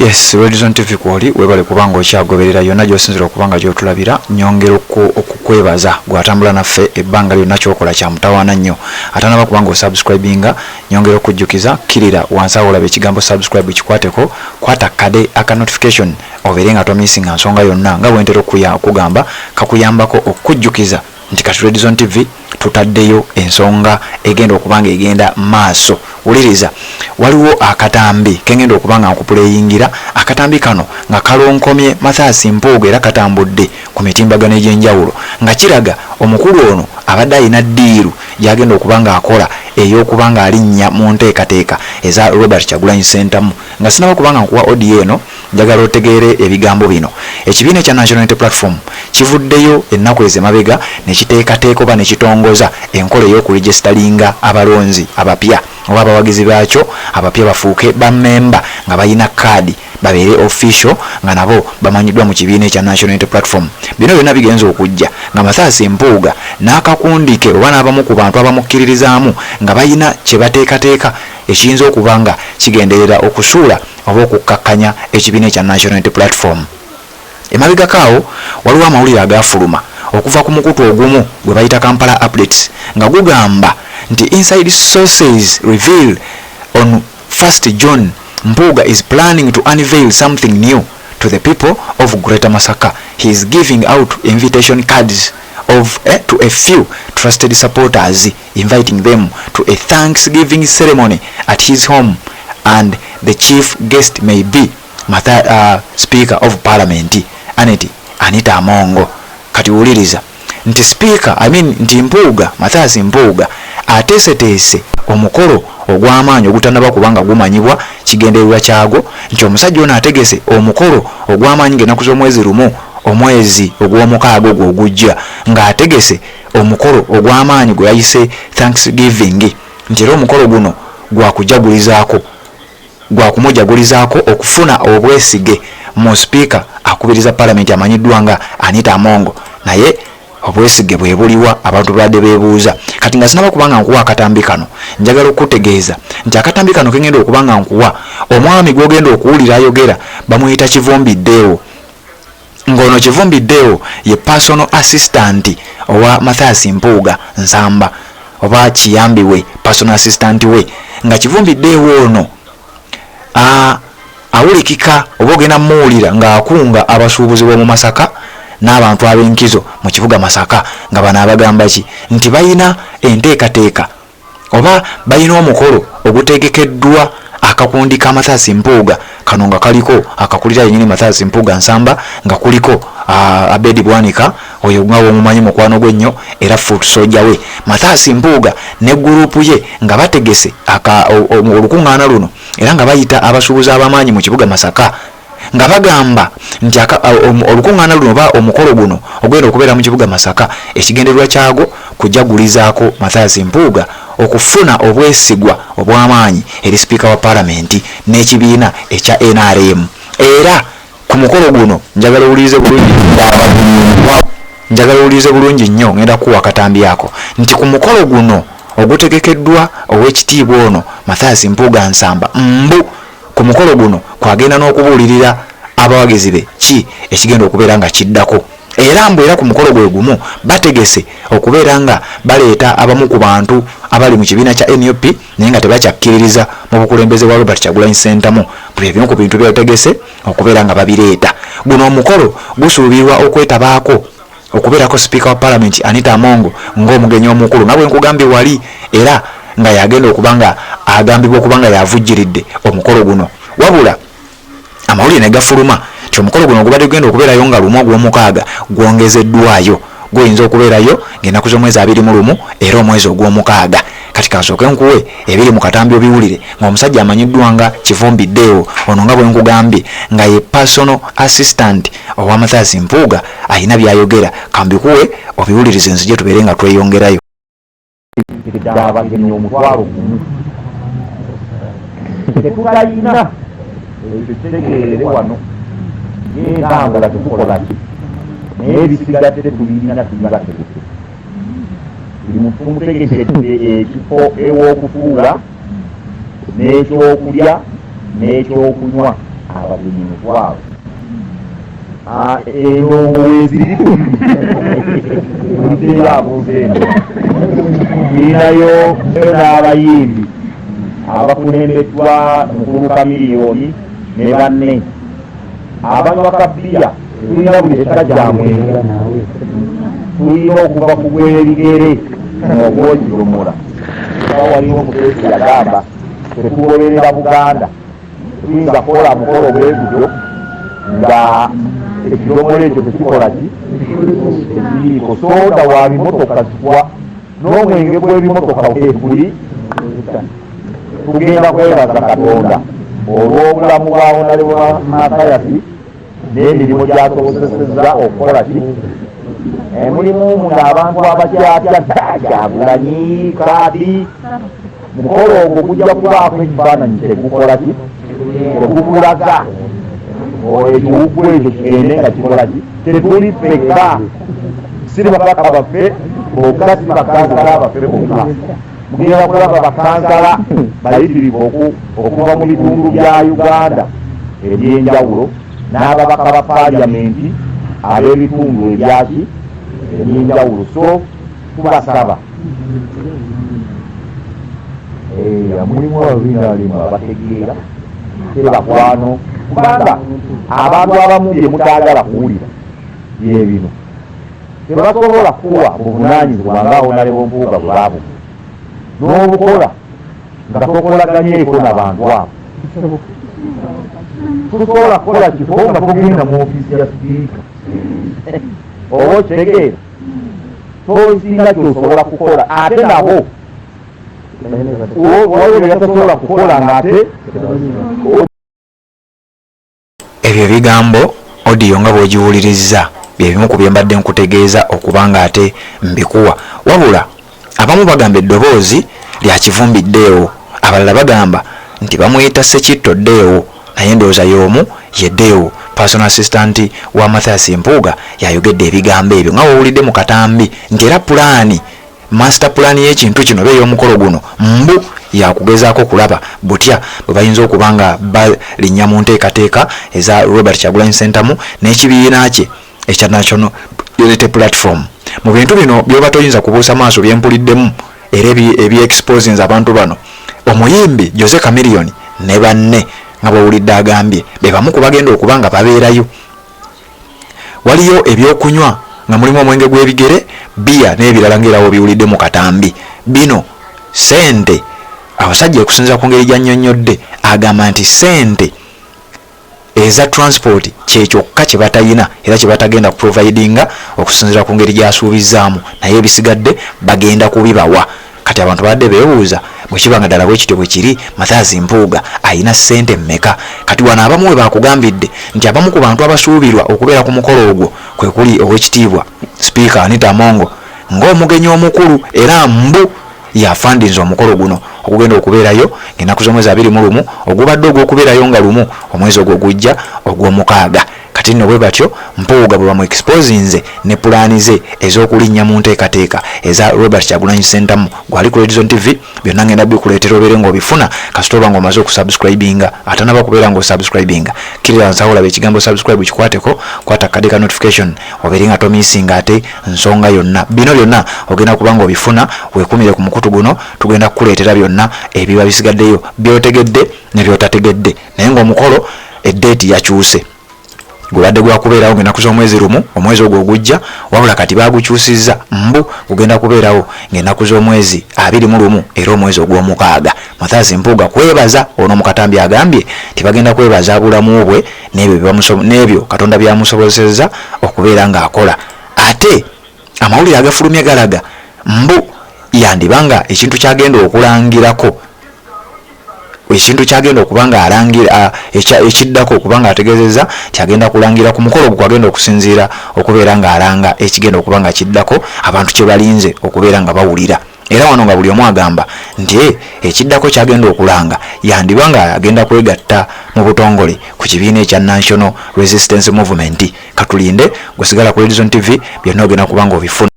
Yes, Redison TV kwoli webale kubanga okyagoberera yonna gy'osinzira okubanga gy'otulabira nyongera okukwebaza gwatambula naffe ebbanga lyonna kyokola kya mutawaana nnyo atanaba kubanga osubscribinga nyongera okujjukiza kirira wansi awo olaba ekigambo subscribe kikwateko kwata kade aka notification obeere nga tomisinga nsonga yonna nga bwentera okugamba kakuyambako okujjukiza nti kati Redison TV tutaddeyo ensonga egenda okubanga egenda maaso. Uliriza waliwo akatambi kengenda okubanga nkupuleyingira akatambi kano nga kalonkomye Mathias Mpuuga era katambudde ku mitimbagano egy'enjawulo nga kiraga omukulu ono abadde alina ddiiru gyagenda okubanga akola ey'okubanga alinnya mu nteekateeka eza Robert Kyagulanyi Ssentamu nga sinaba kubanga nkuwa audio eno njagala otegeere ebigambo bino. Ekibiina ekya National Unity Platform kivuddeyo ennaku ez'emabega ne kiteekateeka oba ne kitongoza enkola ey'okuregisteringa abalonzi abapya oba abawagizi baakyo abapya bafuuke bammemba nga balina kaadi babeere official nga nabo bamanyiddwa mu kibiina ekya National Unity Platform. Bino byonna bigenza okujja nga Mathias Mpuuga n'akakundike oba n'abamu ku bantu abamukkiririzaamu nga balina kye bateekateeka ekiyinza okubanga kigenderera okusuula oba okukkakkanya ekibiina ekya National Unity Platform. Emabega kaawo waliwo amawulire agafuluma okuva ku mukutu ogumu gwe bayita Kampala Updates nga gugamba nti inside sources reveal on 1st June Mpuuga is planning to unveil something new to the people of Greater Masaka. He is giving out invitation cards to a few trusted supporters, inviting them to a Thanksgiving ceremony at his home, and the chief guest may be Speaker of Parliament Anita Amongo. Kati uliriza nti speaker nti Mpuuga Mathias Mpuuga ateeseteese omukolo ogw'amaanyi ogutanaba kubanga gumanyibwa kigendererwa kyago nti omusajja ono ategese omukolo ogw'amaanyi ng'ennaku z'omwezi lumu omwezi ogw'omukaaga ogujja ng'ategese omukolo ogw'amaanyi gwe yayise Thanksgiving nti era omukolo guno gwakumujagulizaako okufuna obwesige mu speaker akubiriza Parliament amanyiddwa nga Anita Amongo naye obwesige bwe buliwa abantu badde beebuuza. Kati nga sinaba kubanga nkuwa akatambi kano njagala okutegeeza nti akatambi kano kengenda okubanga nkuwa omwami gw'ogenda okuwulira ayogera bamuyita Kivumbiddeewo ng'ono Kivumbiddeewo ye personal assistant owa Mathias Mpuuga Nsamba oba kiyambi we personal assistant we nga Kivumbiddeewo ono awulikika oba ogenda muwulira ng'akunga abasuubuzi b'omu Masaka n'abantu ab'enkizo mu kibuga Masaka nga bano abagamba ki nti bayina enteekateeka oba bayina omukolo ogutegekeddwa akakundi ka Mathias Mpuuga kano nga kaliko akakulira yennyini Mathias Mpuuga Nsamba nga kuliko Abedi Bwanika oyo nga omumanyi mukwano gw'ennyo era foot soldier we Mathias Mpuuga ne gurupu ye nga bategese olukuŋŋaana luno era nga bayita abasuubuzi ab'amaanyi mu kibuga Masaka nga bagamba nti olukuŋŋaana luno oba omukolo guno ogenda okubeera mu kibuga Masaka ekigendererwa kyago kujagulizaako Mathias Mpuuga okufuna obwesigwa obw'amaanyi eri Speaker wa Parliament n'ekibiina ekya NRM. Era ku mukolo guno njagala owulize bulungi nnyo ngenda kuwa akatambi ako nti ku mukolo guno ogutegekeddwa ow'ekitiibwa ono Mathias Mpuuga Nsamba ku mukolo guno kwagenda n'okubuulirira abawagizi be ki ekigenda okubeera nga kiddako era mbu era ku mukolo gwe gumu bategese okubeera nga baleeta abamu ku bantu abali mu kibiina kya NUP naye nga tebakyakkiririza mu bukulembeze bwa Robert Kyagulanyi Ssentamu buli ebimu ku bintu byebategese okubeera nga babireeta. Guno omukolo gusuubirwa okwetabaako okubeerako Speaker wa Parliament Anita Amongo ng'omugenyi omukulu nga bwe nkugambye wali era nga yagenda okubanga agambibwa okubanga yavujjiridde omukolo guno wabula amawulire ne gafuluma ti omukolo guno gubadde gugenda okubeerayo nga lumu ogw'omukaaga gwongezeddwayo guyinza okubeerayo ng'ennaku z'omwezi 21 era omwezi ogw'omukaaga. Kati kansooke nkuwe ebiri mu katambi obiwulire ng'omusajja amanyiddwa nga Kivumbiddeewo ono nga bwe nkugambye nga ye personal assistant owa Mathias Mpuuga ayina by'ayogera kambikuwe obiwulirize nzije tubeere nga tweyongerayo. Abagenyi omutwalo gumu tetulayina ekyo kitegeere wano n'entambula tetukola ki naye ebisigadde tubirina tubibategese buli muntu tumutegesedde ekifo ew'okutuula n'ekyokulya n'ekyokunywa abagenyi mutwalo endongo weziri tulitera abuzeendo tulinayo n'abayimbi abakulembeddwa mukulu Kamiliyoni ne banne abanywa kabiya tulina buli ekika mwenge tulina okuva ku gw'ebigere n'ogw'ekidomola waliwo omuteesi yagamba tetugoberera Buganda tuyinza kukola mukolo gwegutyo nga ekidomola ekyo tekikola ki ekiriiko soda wa bimotoka zigwa n'omwenge gw'ebimotoka wekuli tugenda kwebaza Katonda olw'obulamu bwa Honale bwa Matayasi n'emirimu gy'asobozesezza okukola ki mulimu munda abantu abakyatya Kyagulanyi Kaadi mukolo ogwo gujja kubaako ekifaananyi tegukola ki tegukulaga ekiwugu ekyo kigende nga kikola ki tetuli ffekka siri babaka baffe bokka si bakansala baffe bokka mugenda kulaba bakansala bayitirivu okuva mu bitundu bya Uganda ebyenjawulo n'ababaka ba paaliyamenti ab'ebitundu ebyaki ebyenjawulo so tubasaba mulimu ababinalimu abategeera tebakwano kubanga abantu abamu bye mutaagala kuwulira bye bino tebasobola kuwa buvunaanyizibwa nga Honale Mpuuga bwe baabu n'obukola nga tokolaganyeeko n'abantu abo tusobola kukola kifo nga tugenda mu ofiisi ya sipiika oba okitegeera tosinga kyosobola kukola ate nabo waliwo byatasobola kukola ng'ate ebyo bigambo odiyo nga bw'ogiwulirizza byebimu ku bye mbadde nkutegeeza okubanga ate mbikuwa wabula abamu bagamba eddoboozi lya Kivumbiddeewo abalala bagamba nti bamuyita Ssekitto Ddeewo naye ndowooza y'omu ye Ddeewo personal assistant wa Mathias Mpuuga yayogedde ebigambo ebyo nga wowulidde mu katambi nti era pulaani master plan y'ekintu kino be y'omukolo guno mbu yakugezaako kulaba butya bwe bayinza okuba nga balinnya mu nteekateeka eza Robert Kyagulanyi Ssentamu n'ekibiina kye ekya National Unity Platform. Mu bintu bino byoba toyinza kubuusa maaso byempuliddemu era ebyexposinze abantu bano omuyimbi Jose Chameleone ne banne nga bwowulidde agambye be bamu ku bagenda okuba nga babeerayo. Waliyo ebyokunywa nga mulimu omwenge gw'ebigere bia n'ebirala ng'erawo biwulidde mu katambi bino sente abasajja okusinziira ku ngeri gy'annyonnyodde agamba nti sente eza transport kyekyokka kye batayina era kye batagenda kuprovidinga okusinziira ku ngeri gy'asuubizzaamu naye ebisigadde bagenda kubibawa. Kati abantu badde beebuuza bwe kiba nga ddala bwe kityo bwe kiri Mathias Mpuuga ayina ssente mmeka? Kati wano abamu we bakugambidde nti abamu ku bantu abasuubirwa okubeera ku mukolo ogwo kwe kuli ow'ekitiibwa Speaker Anita Amongo ng'omugenyi omukulu era mbu yafandinze omukolo guno okugenda okubeerayo ng'ennaku z'omwezi 21 ogubadde ogw'okubeerayo nga lumu omwezi ogwo gujja ogw'omukaaga. Kati nno bwe batyo Mpuuga bwe bamu exposinze ne pulaani ze ez'okulinnya mu nteekateeka eza Robert Kyagulanyi Ssentamu gwali ku Redison TV byonna ngenda bikuleetera obeere ng'obifuna kasita oba ng'omaze okusubscribinga ate naba kubeera ng'osubscribinga kirira nsawo olaba ekigambo subscribe kikwateko kwata kadde ka notification obeere nga tomiisinga ate nsonga yonna bino byonna ogenda kuba ng'obifuna weekumire ku mukutu guno tugenda kukuleetera byonna ebiba bisigaddeyo by'otegedde ne by'otategedde naye ng'omukolo eddeeti yakyuse gubadde gwakubeerawo ng'ennaku z'omwezi lumu omwezi ogwo ogujja wabula kati baagukyusizza mbu gugenda kubeerawo ng'ennaku z'omwezi 21 era omwezi ogw'omukaaga. Mathias Mpuuga kwebaza ono mu katambi agambye nti bagenda kwebaza bulamu bwe n'ebyo Katonda byamusobozesezza okubeera ng'akola. Ate amawulire agafulumye galaga mbu yandibanga ekintu kyagenda okulangirako ekintu kyagenda okubanga alangira ekiddako okubanga ategeezezza kyagenda kulangira ku mukolo gwagenda okusinziira okubeera ng'alanga ekigenda okubanga kiddako abantu kye balinze okubeera nga bawulira. Era wano nga buli omu agamba nti ekiddako kyagenda okulanga yandibanga agenda kwegatta mu butongole ku kibiina ekya National Resistance Movement. Katulinde gusigala ku Redison TV byonna ogenda kubanga obifuna.